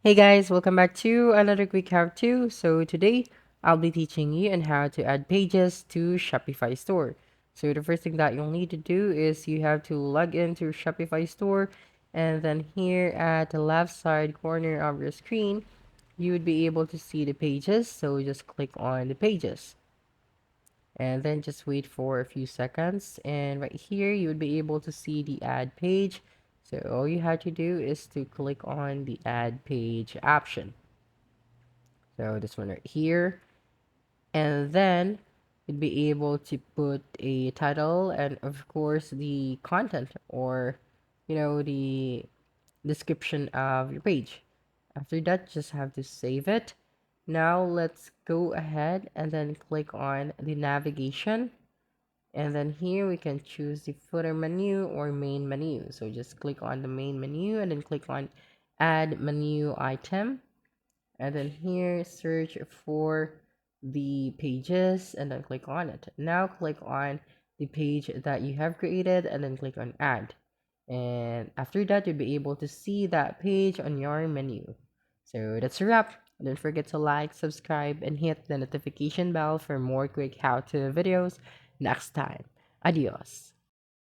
Hey guys, welcome back to another quick how-to. So today I'll be teaching you on how to add pages to Shopify store. So the first thing that you'll need to do is you have to log into Shopify store, and then here at the left side corner of your screen, you would be able to see the pages. So just click on the pages and then just wait for a few seconds, and right here you would be able to see the add page. So all you have to do is to click on the add page option, so this one right here, and then you'd be able to put a title and of course the content, or the description of your page. After that, just have to save it. Now let's go ahead and then click on the navigation, and then here we can choose the footer menu or main menu. So just click on the main menu and then click on add menu item, and then here search for the pages and then click on it. Now click on the page that you have created and then click on add, and after that you'll be able to see that page on your menu. So that's a wrap. Don't forget to like, subscribe, and hit the notification bell for more quick how-to videos next time. Adios.